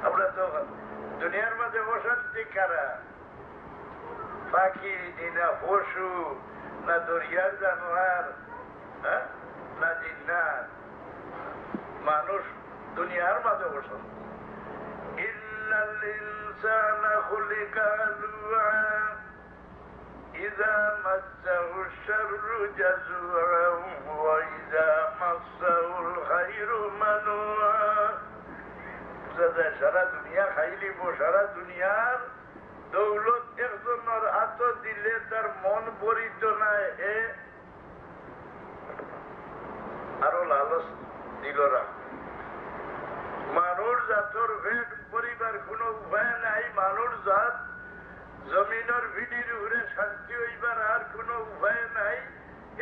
আমরা তো দুনিয়ার মাঝে অশান্তি কারা? পাখি না পশু, না দরিয়ার জানোয়ার, না জিন্নাত, মানুষ দুনিয়ার মাঝে অশান্তি। ইন্নাল ইনসানা খুলিকা হালুআ ইযা মাসসাহু শাররু জাযুআ ওয়া ইযা মাসসাহুল খায়রু মানুআ। সারা দুনিয়া খাইলিব, সারা দুনিয়ার দৌলত একজনের হাত দিলে তার মন ভরিত নাই, আরো লালচ দিল না। মানুষ জাতর ভেদ পরিবার কোন উপায় নাই। মানুষ জাত জমিনের ভিডির উপরে শান্তি হইবার আর কোন উপায় নাই।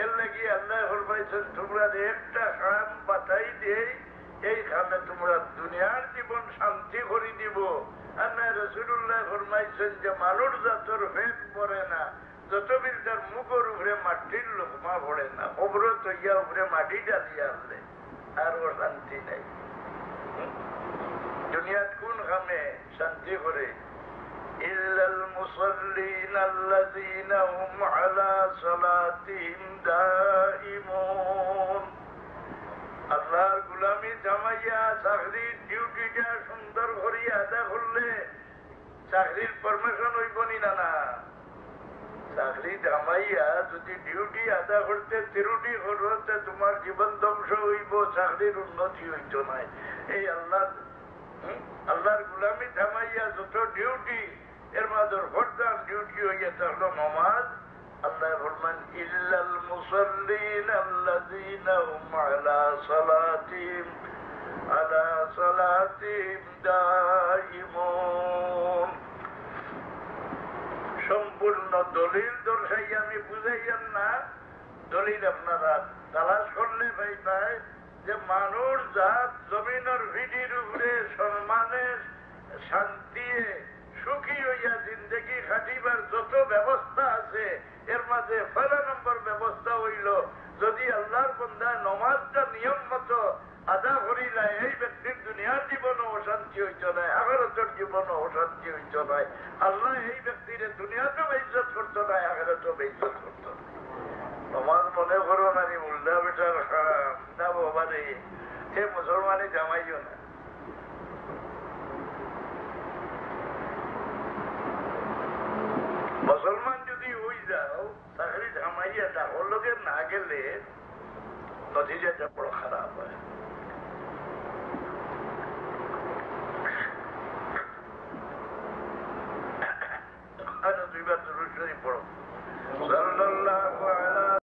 এর লাগি আল্লাহ ফরমাইছেন, তোমরা একটা খাম বাতাই দেই, এই খামে তোমরা দুনিয়ার জীবন শান্তি করে দিব। আল্লাহ রাসূলুল্লাহ ফরমাইছেন যে মানুষ জাতর ভেদ পড়ে না যতদিন তার মুখের উপরে মাটির লোকমা পড়ে না। অবরত ইয়া উপরে মাটি ডালিয়ে আনলে আর ও শান্তি নাই। দুনিয়াত কোন খামে শান্তি করে? ইল্লাল মুসাল্লিন আল্লাযীনা হুম আলা সালাতিহিম দাঈমুন। আল্লাহর গোলামি জামাইয়া চাকরির ডিউটিটা সুন্দর করিয়া আদা করলে চাকরির পারমিশন হইব নি? না, চাকরি জামাইয়া যদি ডিউটি আদা করতে ত্রুটি করতে তোমার জীবন ধ্বংস হইব, চাকরির উন্নতি হইত নাই। এই আল্লাহর গোলামি জামাইয়া যত ডিউটি এর মাঝে প্রধান ডিউটি হইয়া থাকলো নমাজ। আল্লাহ ফরমান ইল্লাল মুসাল্লিন আল্লাযীনা হুম আলা সালাতিহিম দাঈমুন। সম্পূর্ণ দলিল দর্শাই আমি বুঝাইয়ান না। দলিল আপনারা তালাশ করলে পাই যে মানুষ জাত জমিনের ভিডির উপরে সম্মানের শান্তি সুখী হইয়া জিন্দগি খাটিবার যত ব্যবস্থা আছে এর মাঝে পয়লা নম্বর ব্যবস্থা হইল যদি আল্লাহর বান্দা নমাজটা নিয়ম মতো আদা করিলা, এই ব্যক্তির দুনিয়ার জীবনও অশান্তি হইত নাই, আখিরাতের জীবনও অশান্তি হইত নাই। আল্লাহ এই ব্যক্তির দুনিয়াতেও বেইজ্জত করতো নাই, আখিরাতেও বেইজ্জত করতো না। নমাজ মনে করো না মুল্লা বেটার না বাবা রে, সে মুসলমানি জামাইও না। মুসলমান যদি হই যাও চাকরি জামাইয়া ডাকর লোকে না গেলে নতিজাটা বড় খারাপ হয়। দুইবার দুরূদ শরীফ পড়ো।